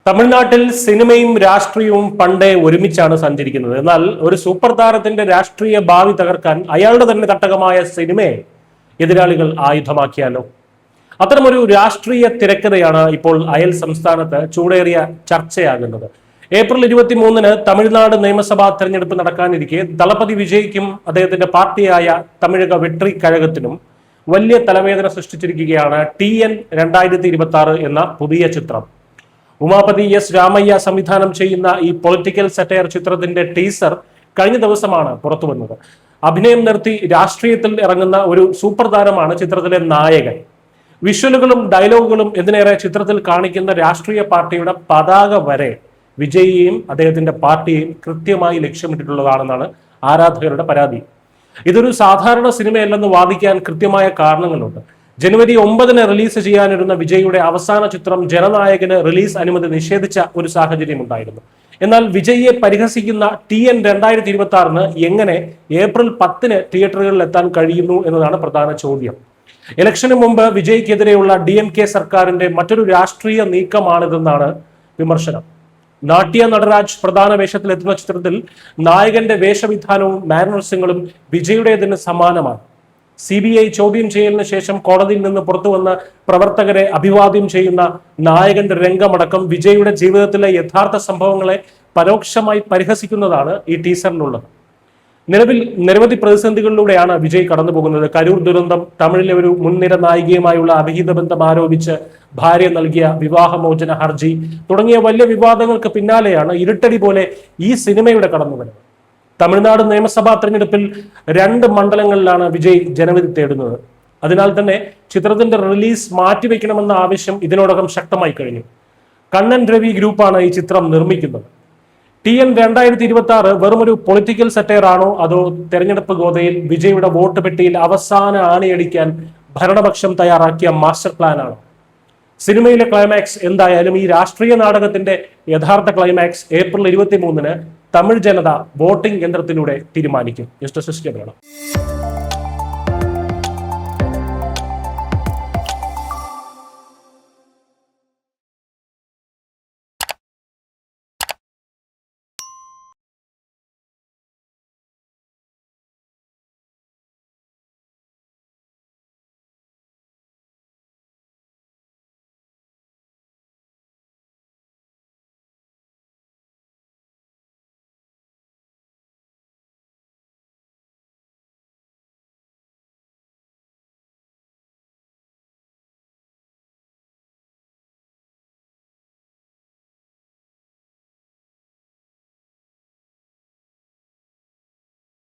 തമിഴ്നാട്ടിൽ സിനിമയും രാഷ്ട്രീയവും പണ്ടേ ഒരുമിച്ചാണ് സഞ്ചരിക്കുന്നത്. എന്നാൽ ഒരു സൂപ്പർ താരത്തിന്റെ രാഷ്ട്രീയ ഭാവി തകർക്കാൻ അയാളുടെ തന്നെ തട്ടകമായ സിനിമയെ എതിരാളികൾ ആയുധമാക്കിയാലോ? അത്തരമൊരു രാഷ്ട്രീയ തിരക്കഥയാണ് ഇപ്പോൾ അയൽ സംസ്ഥാനത്ത് ചൂടേറിയ ചർച്ചയാകുന്നത്. ഏപ്രിൽ 23-ന് തമിഴ്നാട് നിയമസഭാ തെരഞ്ഞെടുപ്പ് നടക്കാനിരിക്കെ ദളപതി വിജയ്ക്കും അദ്ദേഹത്തിന്റെ പാർട്ടിയായ തമിഴക വെട്രി കഴകത്തിനും വലിയ തലവേദന സൃഷ്ടിച്ചിരിക്കുകയാണ് TN 2026 എന്ന പുതിയ ചിത്രം. ഉമാപതി എസ് രാമയ്യ സംവിധാനം ചെയ്യുന്ന ഈ പൊളിറ്റിക്കൽ സറ്റയർ ചിത്രത്തിന്റെ ടീസർ കഴിഞ്ഞ ദിവസമാണ് പുറത്തു വന്നത്. അഭിനയം നിർത്തി രാഷ്ട്രീയത്തിൽ ഇറങ്ങുന്ന ഒരു സൂപ്പർ താരമാണ് ചിത്രത്തിലെ നായകൻ. വിഷ്വലുകളും ഡയലോഗുകളും എന്തിനേറെ ചിത്രത്തിൽ കാണിക്കുന്ന രാഷ്ട്രീയ പാർട്ടിയുടെ പതാക വരെ വിജയിയെയും അദ്ദേഹത്തിന്റെ പാർട്ടിയെയും കൃത്യമായി ലക്ഷ്യമിട്ടിട്ടുള്ളതാണെന്നാണ് ആരാധകരുടെ പരാതി. ഇതൊരു സാധാരണ സിനിമയല്ലെന്ന് വാദിക്കാൻ കൃത്യമായ കാരണങ്ങളുണ്ട്. ജനുവരി 9-ന് റിലീസ് ചെയ്യാനിരുന്ന വിജയുടെ അവസാന ചിത്രം ജനനായകന് റിലീസ് അനുമതി നിഷേധിച്ച ഒരു സാഹചര്യം ഉണ്ടായിരുന്നു. എന്നാൽ വിജയിയെ പരിഹസിക്കുന്ന TN 2026-ന് എങ്ങനെ ഏപ്രിൽ 10-ന് തിയേറ്ററുകളിൽ എത്താൻ കഴിയുന്നു എന്നതാണ് പ്രധാന ചോദ്യം. ഇലക്ഷന് മുമ്പ് വിജയ്ക്കെതിരെയുള്ള DMK സർക്കാരിന്റെ മറ്റൊരു രാഷ്ട്രീയ നീക്കമാണിതെന്നാണ് വിമർശനം. നാട്യ നടരാജ് പ്രധാന വേഷത്തിലെത്തുന്ന ചിത്രത്തിൽ നായകന്റെ വേഷവിധാനവും മാനറിസങ്ങളും വിജയുടേതിന് സമാനമാണ്. CBI ചോദ്യം ചെയ്യലിന് ശേഷം കോടതിയിൽ നിന്ന് പുറത്തുവന്ന പ്രവർത്തകരെ അഭിവാദ്യം ചെയ്യുന്ന നായകന്റെ രംഗമടക്കം വിജയുടെ ജീവിതത്തിലെ യഥാർത്ഥ സംഭവങ്ങളെ പരോക്ഷമായി പരിഹസിക്കുന്നതാണ് ഈ ടീസറിലുള്ളത്. നിലവിൽ നിരവധി പ്രതിസന്ധികളിലൂടെയാണ് വിജയ് കടന്നു പോകുന്നത്. കരൂർ ദുരന്തം, തമിഴിലെ ഒരു മുൻനിര നായികയുമായുള്ള അവിഹിത ബന്ധം ആരോപിച്ച് ഭാര്യ നൽകിയ വിവാഹമോചന ഹർജി തുടങ്ങിയ വലിയ വിവാദങ്ങൾക്ക് പിന്നാലെയാണ് ഇരുട്ടടി പോലെ ഈ സിനിമയുടെ കടന്നുവരവ്. തമിഴ്നാട് നിയമസഭാ തെരഞ്ഞെടുപ്പിൽ 2 മണ്ഡലങ്ങളിലാണ് വിജയ് ജനവിധി തേടുന്നത്. അതിനാൽ തന്നെ ചിത്രത്തിന്റെ റിലീസ് മാറ്റിവെക്കണമെന്ന ആവശ്യം ഇതിനോടകം ശക്തമായി കഴിഞ്ഞു. കണ്ണൻ രവി ഗ്രൂപ്പാണ് ഈ ചിത്രം നിർമ്മിക്കുന്നത്. TN 2026 വെറുമൊരു പൊളിറ്റിക്കൽ സറ്റയർ ആണോ, അതോ തെരഞ്ഞെടുപ്പ് ഗോതയിൽ വിജയുടെ വോട്ട് പെട്ടിയിൽ അവസാന ആണിയടിക്കാൻ ഭരണപക്ഷം തയ്യാറാക്കിയ മാസ്റ്റർ പ്ലാൻ ആണോ? സിനിമയിലെ ക്ലൈമാക്സ് എന്തായാലും ഈ രാഷ്ട്രീയ നാടകത്തിന്റെ യഥാർത്ഥ ക്ലൈമാക്സ് ഏപ്രിൽ 23-ന് തമിഴ് ജനത വോട്ടിംഗ് യന്ത്രത്തിലൂടെ തീരുമാനിക്കും. ജസ്റ്റിസ് വേണം.